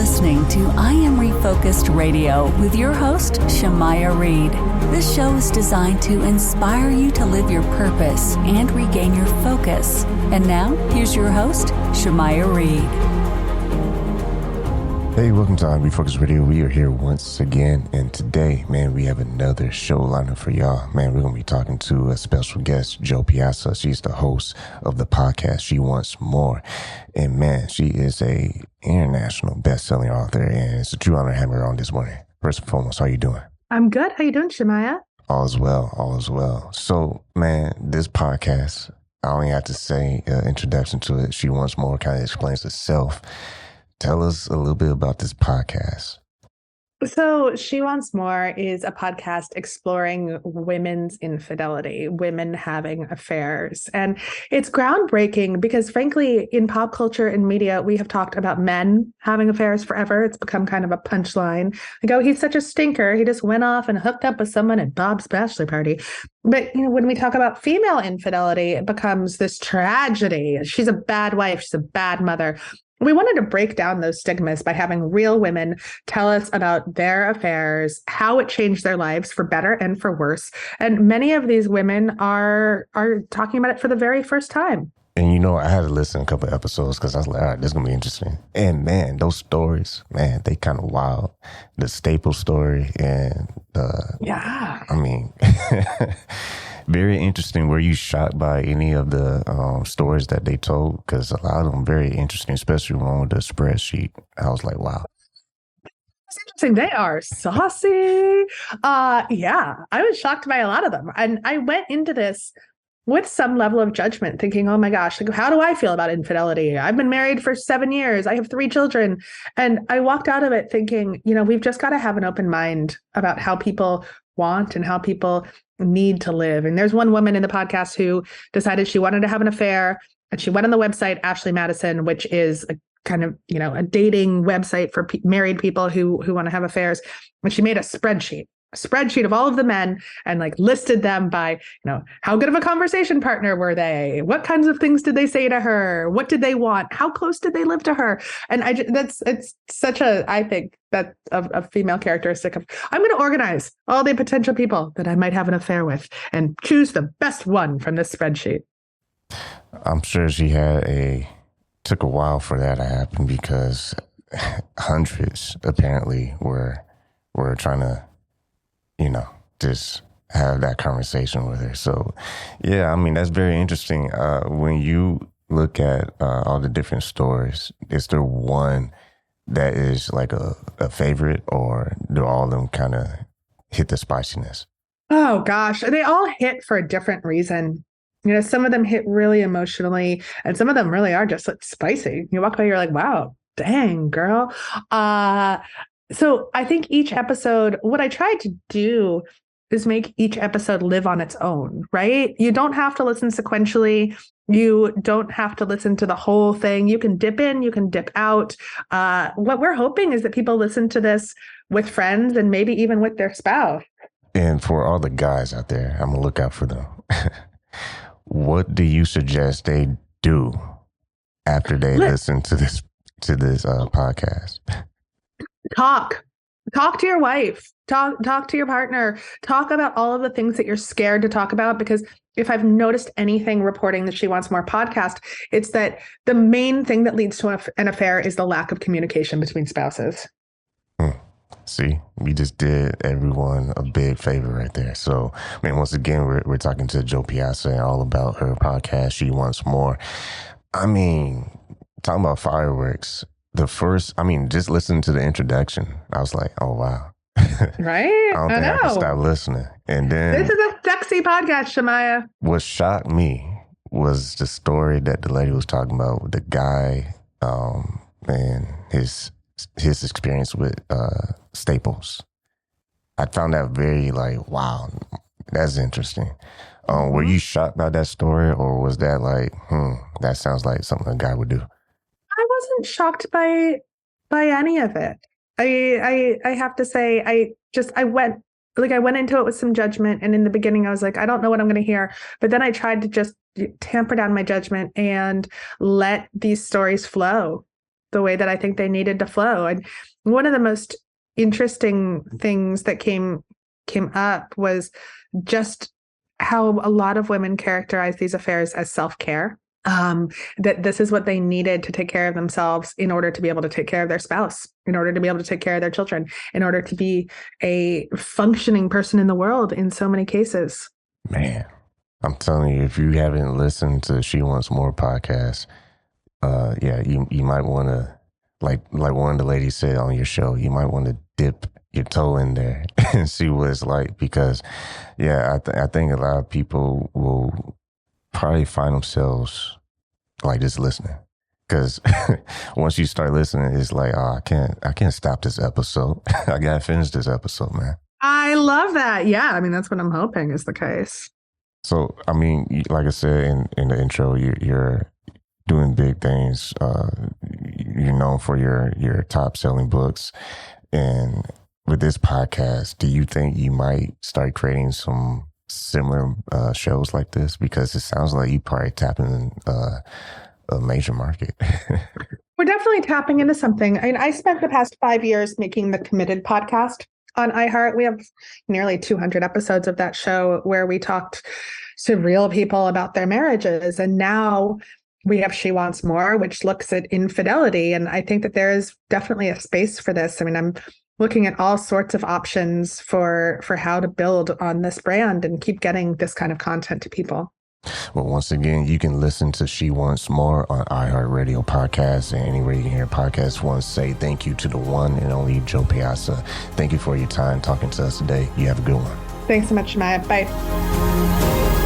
listening to I Am Refocused Radio with your host, Shamaya Reed. This show is designed to inspire you to live your purpose and regain your focus. And now, here's your host, Shamaya Reed. Hey, welcome to I Am Refocused Radio. We are here once again, and today, man, we have another show lineup for y'all. Man, we're going to be talking to a special guest, Jo Piazza. She's the host of the podcast She Wants More. And man, she is a international best-selling author, and it's a true honor to have her on this morning. First and foremost, how are you doing? I'm good. How you doing, Shamaya? All is well, all is well. So, man, this podcast, I only have to say introduction to it. She Wants More kind of explains itself. Tell us a little bit about this podcast. So She Wants More is a podcast exploring women's infidelity, women having affairs. And it's groundbreaking because, frankly, in pop culture and media, we have talked about men having affairs forever. It's become kind of a punchline. Like, oh, he's such a stinker. He just went off and hooked up with someone at Bob's bachelor party. But, you know, when we talk about female infidelity, it becomes this tragedy. She's a bad wife. She's a bad mother. We wanted to break down those stigmas by having real women tell us about their affairs, how it changed their lives for better and for worse. And many of these women are talking about it for the very first time. And you know, I had to listen to a couple of episodes because I was like, all right, this is going to be interesting. And man, those stories, man, they kind of wild. The Staple story and very interesting. Were you shocked by any of the stories that they told? Because a lot of them very interesting, especially one with the spreadsheet. I was like, wow. It's interesting. They are saucy. I was shocked by a lot of them. And I went into this with some level of judgment, thinking, oh my gosh, like, how do I feel about infidelity? I've been married for 7 years. I have 3 children. And I walked out of it thinking, you know, we've just got to have an open mind about how people want and how people need to live. And there's one woman in the podcast who decided she wanted to have an affair, and she went on the website Ashley Madison, which is a kind of, you know, a dating website for married people who want to have affairs. And she made a spreadsheet of all of the men and like listed them by, you know, how good of a conversation partner were they? What kinds of things did they say to her? What did they want? How close did they live to her? And it's such I think that a female characteristic of, I'm going to organize all the potential people that I might have an affair with and choose the best one from this spreadsheet. I'm sure she took a while for that to happen because hundreds apparently were trying to, you know, just have that conversation with her. So, yeah, I mean, that's very interesting. When you look at all the different stories, is there one that is like a favorite, or do all of them kind of hit the spiciness? Oh, gosh. They all hit for a different reason. You know, some of them hit really emotionally, and some of them really are just like spicy. You walk away, you're like, wow, dang, girl. So I think each episode, what I tried to do is make each episode live on its own, right? You don't have to listen sequentially. You don't have to listen to the whole thing. You can dip in, you can dip out. What we're hoping is that people listen to this with friends and maybe even with their spouse. And for all the guys out there, I'm going to look out for them. What do you suggest they do after they listen to this podcast? Talk to your wife, talk to your partner, talk about all of the things that you're scared to talk about. Because if I've noticed anything reporting the She Wants More podcast, it's that the main thing that leads to an affair is the lack of communication between spouses. See, we just did everyone a big favor right there. So, man, once again, we're talking to Jo Piazza and all about her podcast, She Wants More. I mean, talking about fireworks. Just listening to the introduction, I was like, oh, wow. Right? I don't think I can stop listening. And then this is a sexy podcast, Shamaya. What shocked me was the story that the lady was talking about with the guy and his experience with Staples. I found that very like, wow, that's interesting. Were you shocked by that story, or was that like, that sounds like something a guy would do? I wasn't shocked by any of it. I have to say, I went into it with some judgment. And in the beginning, I was like, I don't know what I'm going to hear. But then I tried to just tamper down my judgment and let these stories flow. the way that I think they needed to flow. And one of the most interesting things that came up was just how a lot of women characterize these affairs as self-care. That this is what they needed to take care of themselves in order to be able to take care of their spouse, in order to be able to take care of their children, in order to be a functioning person in the world in so many cases. Man, I'm telling you, if you haven't listened to She Wants More podcast, you might want to, like one of the ladies said on your show, you might want to dip your toe in there and see what it's like, because I think a lot of people will probably find themselves like just listening, because once you start listening, it's like, oh, I can't stop this episode. I gotta finish this episode, man. I love that. Yeah, I mean, that's what I'm hoping is the case. So, I mean, like I said in the intro, you're doing big things. You're known for your top selling books, and with this podcast, do you think you might start creating some similar shows like this? Because it sounds like you probably tapping a major market. We're definitely tapping into something. I mean, I spent the past 5 years making the Committed podcast on iHeart. We have nearly 200 episodes of that show where we talked to real people about their marriages. And now we have She Wants More, which looks at infidelity. And I think that there is definitely a space for this. I mean, I'm looking at all sorts of options for how to build on this brand and keep getting this kind of content to people. Well, once again, you can listen to She Wants More on iHeartRadio podcast and anywhere you can hear podcasts. Want to say thank you to the one and only Jo Piazza. Thank you for your time talking to us today. You have a good one. Thanks so much, Shemaiah. Bye.